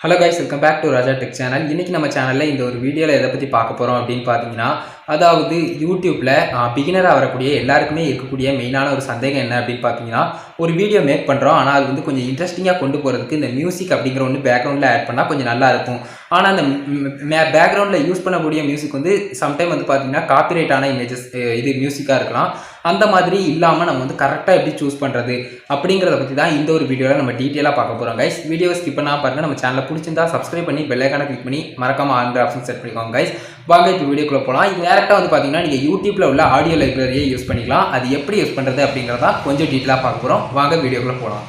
Hello guys, welcome back to Raja tech channel. இன்றைக்கி நம்ம சேனலில் இந்த ஒரு வீடியோவில் எதை பற்றி பார்க்க போகிறோம் அப்படின்னு பார்த்தீங்கன்னா, அதாவது யூடியூப்பில் பிகினராக வரக்கூடிய எல்லாருக்குமே இருக்கக்கூடிய மெயினான ஒரு சந்தேகம் என்ன அப்படின்னு பார்த்தீங்கன்னா, ஒரு வீடியோ மேக் பண்ணுறோம். ஆனால் அது வந்து கொஞ்சம் இன்ட்ரெஸ்டிங்காக கொண்டு போகிறதுக்கு இந்த மியூசிக் அப்படிங்கிற ஒன்று பேக்ரவுண்டில் ஆட் பண்ணால் கொஞ்சம் நல்லாயிருக்கும். ஆனால் அந்த பேக்ரவுண்டில் யூஸ் பண்ணக்கூடிய மியூசிக் வந்து சம்டைம் வந்து பார்த்தீங்கன்னா காப்பிரைட்டான இமேஜஸ் இது மியூசிக்காக இருக்கலாம். அந்த மாதிரி இல்லாமல் நம்ம வந்து கரெக்டாக எப்படி சூஸ் பண்ணுறது அப்படிங்கிறத பற்றி தான் இந்த ஒரு வீடியோவில் நம்ம டீட்டெயிலாக பார்க்க போகிறோம் கைஸ். வீடியோவை ஸ்கிப் பண்ணால் பாருங்கள். நம்ம சேனலை பிடிச்சிருந்தா சப்ஸ்கிரைப் பண்ணி பெல் ஐகானை கிளிக் பண்ணி மறக்காமல் ஆல் ஆப்ஷன் செட் பண்ணிக்கோங்க கைஸ். வாங்க இப்போ வீடியோக்குள்ளே போகலாம். இது டேரெக்டாக வந்து பார்த்தீங்கன்னா நீங்கள் யூடியூப்பில் உள்ள ஆடியோ லைப்ரரியை யூஸ் பண்ணிக்கலாம். அது எப்படி யூஸ் பண்ணுறது அப்படிங்கிறதா கொஞ்சம் டீட்டெயிலாக பார்க்க போகிறோம். வாங்க வீடியோக்குள்ளே போகலாம்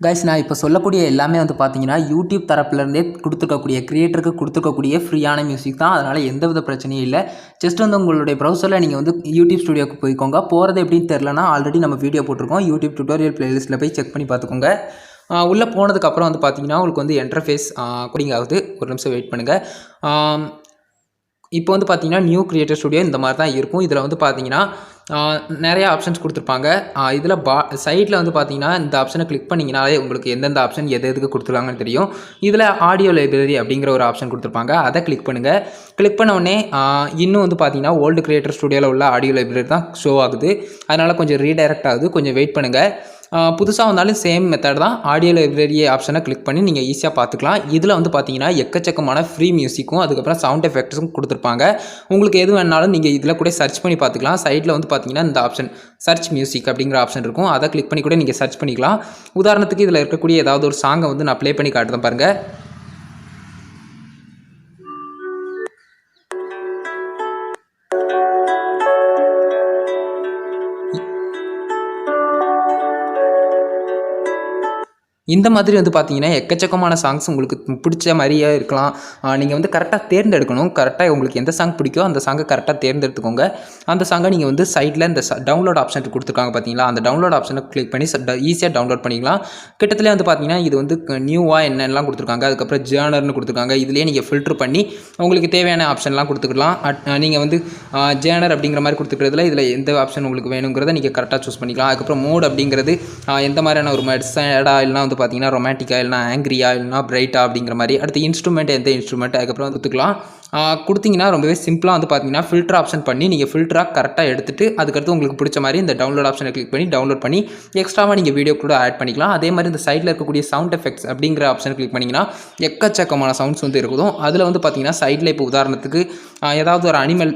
கைஸ். நான் இப்போ சொல்லக்கூடிய எல்லாமே வந்து பார்த்தீங்கன்னா யூடியூப் தரப்புலேருந்தே கொடுத்துருக்கக்கூடிய கிரியேட்டருக்கு கொடுத்துருக்கக்கூடிய ஃப்ரீயான மியூசிக் தான். அதனால் எந்தவித பிரச்சனையும் இல்லை. ஜஸ்ட் வந்து உங்களுடைய ப்ரௌசரில் நீங்கள் வந்து யூடியூப் ஸ்டுடியோக்கு போய்க்கோங்க. போகிறது எப்படின்னு தெரிலனா ஆல்ரெடி நம்ம வீடியோ போட்டிருக்கோம். யூடியூப் டுட்டோரியல் பிளேலிஸ்ட்டில் போய் செக் பண்ணி பார்த்துக்கோங்க. உள்ளே போனதுக்கப்புறம் வந்து பார்த்தீங்கன்னா உங்களுக்கு வந்து இன்டர்ஃபேஸ் கோடிங் ஆகுது. ஒரு நிமிஷம் வெயிட் பண்ணுங்கள். இப்போ வந்து பார்த்தீங்கன்னா நியூ கிரியேட்டர் ஸ்டுடியோ இந்த மாதிரி தான் இருக்கும். இதில் வந்து பார்த்தீங்கன்னா நிறையா ஆப்ஷன்ஸ் கொடுத்துருப்பாங்க. இதில் சைட்டில் வந்து பார்த்தீங்கன்னா இந்த ஆப்ஷனை கிளிக் பண்ணிங்கனாலே உங்களுக்கு எந்தெந்த ஆப்ஷன் எதுக்கு கொடுத்துருக்காங்கன்னு தெரியும். இதில் ஆடியோ லைப்ரரி அப்படிங்கிற ஒரு ஆப்ஷன் கொடுத்துருப்பாங்க. அதை கிளிக் பண்ணுங்கள். கிளிக் பண்ண உடனே இன்னும் வந்து பார்த்தீங்கன்னா ஓல்டு கிரியேட்டர் ஸ்டுடியோவில் உள்ள ஆடியோ லைப்ரரி தான் ஷோ ஆகுது. அதனால் கொஞ்சம் ரீடைரக்ட் ஆகுது. கொஞ்சம் வெயிட் பண்ணுங்கள். புதுசாக வந்தாலும் சேம் மெத்தட் தான். ஆடியோ லைப்ரரி ஆப்ஷனை கிளிக் பண்ணி நீங்கள் ஈஸியாக பார்த்துக்கலாம். இதில் வந்து பார்த்தீங்கன்னா எக்கச்சக்கமான ஃப்ரீ மியூசிக்கும் அதுக்கப்புறம் சவுண்ட் எஃபெக்ட்ஸும் கொடுத்துருப்பாங்க. உங்களுக்கு எது வேணாலும் நீங்கள் இதில் கூட சர்ச் பண்ணி பார்த்துக்கலாம். சைட்டில் வந்து பார்த்தீங்கன்னா இந்த ஆப்ஷன் சர்ச் மியூசிக் அப்படிங்கிற ஆப்ஷன் இருக்கும். அதை கிளிக் பண்ணி கூட நீங்கள் சர்ச் பண்ணிக்கலாம். உதாரணத்துக்கு இதில் இருக்கக்கூடிய ஏதாவது ஒரு சாங்கை வந்து நான் ப்ளே பண்ணி காட்டுறேன் பாருங்கள். இந்த மாதிரி வந்து பார்த்தீங்கன்னா எக்கச்சக்கமான சாங்ஸ் உங்களுக்கு பிடிச்ச மாதிரியே இருக்கலாம். நீங்கள் வந்து கரெக்டாக தேர்ந்தெடுக்கணும். கரெக்டாக உங்களுக்கு எந்த சாங் பிடிக்கோ அந்த சாங்கை கரெக்டாக தேர்ந்தெடுத்துக்கோங்க. அந்த சாங்கை நீங்கள் வந்து சைட்டில் இந்த டவுன்லோட் ஆப்ஷன் கொடுத்துருக்காங்க பார்த்தீங்களா, அந்த டவுன்லோட் ஆப்ஷனை கிளிக் பண்ணி ஈஸியாக டவுன்லோட் பண்ணிக்கலாம். கிட்டத்தட்ட வந்து பார்த்தீங்கன்னா இது வந்து நியூவாக என்னென்னலாம் கொடுத்துருக்காங்க, அதுக்கப்புறம் ஜேர்னர்னு கொடுத்துருக்காங்க. இதிலே நீங்கள் ஃபில்ட்ரு பண்ணி உங்களுக்கு தேவையான ஆப்ஷன்லாம் கொடுத்துக்கலாம். நீங்கள் வந்து ஜேர்னர் அப்படிங்கிற மாதிரி கொடுத்துக்கிறதுல இதில் எந்த ஆப்ஷன் உங்களுக்கு வேணுங்கிறத நீங்கள் கரெக்டாக சூஸ் பண்ணிக்கலாம். அதுக்கப்புறம் மோட் அப்படிங்கிறது எந்த மாதிரியான ஒரு சேடா இல்லைனா வந்து பார்த்தீங்கன்னா ரொமான்டிக்கா இல்லைனா ஆங்கிரியா இல்லைனா பிரைட்டா அப்படிங்கிற மாதிரி. அடுத்து இன்ஸ்ட்ருமெண்ட் எந்த இன்ஸ்ட்ருமெண்ட் அதுக்கப்புறம் கொடுத்துக்கலாம். கொடுத்தீங்கன்னா ரொம்பவே சிம்பிளாக வந்து பார்த்தீங்கன்னா ஃபில்டர் ஆப்ஷன் பண்ணி நீங்கள் ஃபில்டராக கரெக்டாக எடுத்துகிட்டு அதுக்கடுத்து உங்களுக்கு பிடிச்ச மாதிரி இந்த டவுன்லோட் ஆப்ஷனை கிளிக் பண்ணி டவுன்லோட் பண்ணி எக்ஸ்ட்ராவாக நீங்கள் வீடியோ கூட ஆட் பண்ணிக்கலாம். அதே மாதிரி இந்த சைடில் இருக்கக்கூடிய சவுண்ட் எஃபெக்ட்ஸ் அப்படிங்கிற ஆப்ஷனை கிளிக் பண்ணிங்கன்னா எக்கச்சக்கமான சவுண்ட்ஸ் வந்து இருக்கும். அதில் வந்து பார்த்தீங்கன்னா சைடில் இப்போ உதாரணத்துக்கு ஏதாவது ஒரு அனிமல்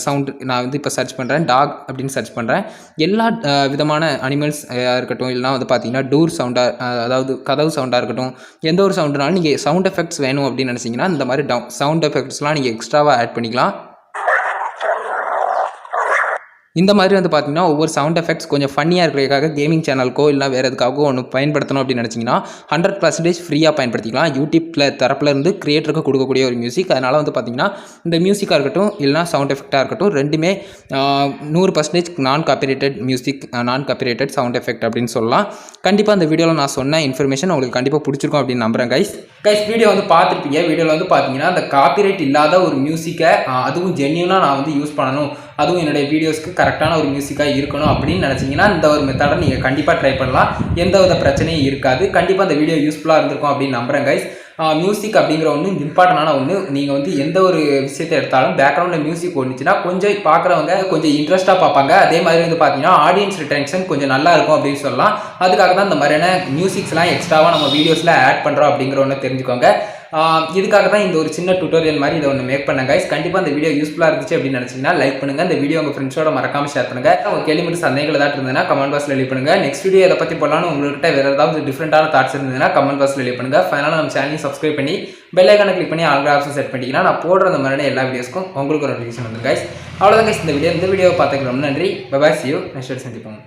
சவுண்ட் நான் வந்து இப்போ சர்ச் பண்ணுறேன், டாக் அப்படின்னு சர்ச் பண்ணுறேன். எல்லா விதமான அனிமல்ஸ் இருக்கட்டும் இல்லைனா வந்து பார்த்தீங்கன்னா டோர் சவுண்டாக அதாவது கதவு சவுண்டாக இருக்கட்டும், எந்த ஒரு சவுண்டுனாலும் நீங்கள் சவுண்ட் எஃபெக்ட்ஸ் வேணும் அப்படின்னு நினச்சிங்கன்னா இந்த மாதிரி சவுண்ட் எஃபெக்ட்ஸ்லாம் நீங்கள் எக்ஸ்ட்ராவாக ஆட் பண்ணிக்கலாம். இந்த மாதிரி வந்து பார்த்தீங்கன்னா ஒவ்வொரு சவுண்ட் எஃபெக்ட்ஸ் கொஞ்சம் ஃபன்னியாக இருக்கிறதுக்காக கேமிங் சேனலுக்கோ இல்லை வேறு எதுக்காகவோ ஒன்று பயன்படுத்தணும் அப்படின்னு நினச்சிங்கன்னா 100% ஃப்ரீயாக பயன்படுத்திக்கலாம். யூடியூப்பில் தரப்புலேருந்து கிரியேட்டருக்கு கொடுக்கக்கூடிய ஒரு மியூசிக். அதனால் வந்து பார்த்தீங்கன்னா இந்த மியூசிக்காக இருக்கட்டும் இல்லைனா சவுண்ட் எஃபெக்டாக இருக்கட்டும் ரெண்டுமே 100% நான் காப்பிரைட்டட் மியூசிக், நான் காப்பிரைட்டட் சவுண்ட் எஃபெக்ட் அப்படின்னு சொல்லலாம். கண்டிப்பாக அந்த வீடியோவில் நான் சொன்ன இன்ஃபர்மேஷன் உங்களுக்கு கண்டிப்பாக பிடிச்சிருக்கும் அப்படின்னு நம்புகிறேன் கைஸ். வீடியோ வந்து பார்த்துருப்பீங்க. வீடியோவில் வந்து பார்த்தீங்கன்னா அந்த காப்பிரைட் இல்லாத ஒரு மியூசிக்கை அதுவும் ஜென்யூனாக நான் வந்து யூஸ் பண்ணணும், அதுவும் என்னுடைய வீடியோஸ்க்கு கரெக்டான ஒரு மியூசிக்காக இருக்கணும் அப்படின்னு நினச்சிங்கன்னா இந்த ஒரு மெத்தடை நீங்கள் கண்டிப்பாக ட்ரை பண்ணலாம். எந்த வித பிரச்சனையும் இருக்காது. கண்டிப்பாக அந்த வீடியோ யூஸ்ஃபுல்லாக இருந்திருக்கும் அப்படின்னு நம்புகிறேன் கைஸ். மியூசிக் அப்படிங்கிற ஒன்று இம்பார்ட்டண்டான ஒன்று. நீங்கள் வந்து எந்த ஒரு விஷயத்தை எடுத்தாலும் பேக்ரவுண்டில் மியூசிக் ஓடிச்சுன்னா கொஞ்சம் பார்க்குறவங்க கொஞ்சம் இன்ட்ரெஸ்ட்டாக பார்ப்பாங்க. அதே மாதிரி வந்து பார்த்தீங்கன்னா ஆடியன்ஸ் ரிட்டென்ஷன் கொஞ்சம் நல்லா இருக்கும் அப்படின்னு சொல்லலாம். அதுக்காக தான் இந்த மாதிரியான மியூசிக்ஸ்லாம் எக்ஸ்ட்ராவாக நம்ம வீடியோஸில் ஆட் பண்ணுறோம் அப்படிங்கிற ஒன்று தெரிஞ்சுக்கோங்க. இதுக்காக தான் இந்த ஒரு சின்ன டுட்டோரியல் மாதிரி இதை ஒன்று மேக் பண்ணேன் கைஸ். கண்டிப்பாக இந்த வீடியோ யூஸ்ஃபுல்லாக இருந்துச்சு அப்படின்னு நினச்சிங்கன்னா லைக் பண்ணுங்கள். இந்த வீடியோ உங்கள் ஃப்ரெண்ட்ஸோட மறக்காமல் ஷேர் பண்ணுங்கள். உங்கள் கேள்வி மட்டும் சந்தேகங்கள் ஏதாவது இருந்ததுன்னா கமெண்ட் பாக்ஸில் லீவ் பண்ணுங்கள். நெக்ஸ்ட் வீடியோ எதை பற்றி போடலாம்னு உங்கள்கிட்ட வேறு ஏதாவது டிஃப்ரெண்டான தாட்ஸ் இருந்ததுன்னா கமெண்ட் பாக்ஸில் லீவ் பண்ணுங்கள். ஃபைனலாக நம்ம சேனலையும் சப்ஸ்கிரைப் பண்ணி பெல் ஐகானை கிளிக் பண்ணி ஆல் ஆப்ஷன் செட் பண்ணிட்டீங்கன்னா நான் போடுற அந்த மாதிரியான எல்லா வீடியோஸ்க்கும் உங்களுக்கு ஒரு நோட்டிஃபிகேஷன் வந்து கைஸ். அவ்வளோதான் கைஸ். இந்த வீடியோவை பார்த்துக்கலாம். நன்றி. Bye bye. see you. Next video சந்திப்போம்.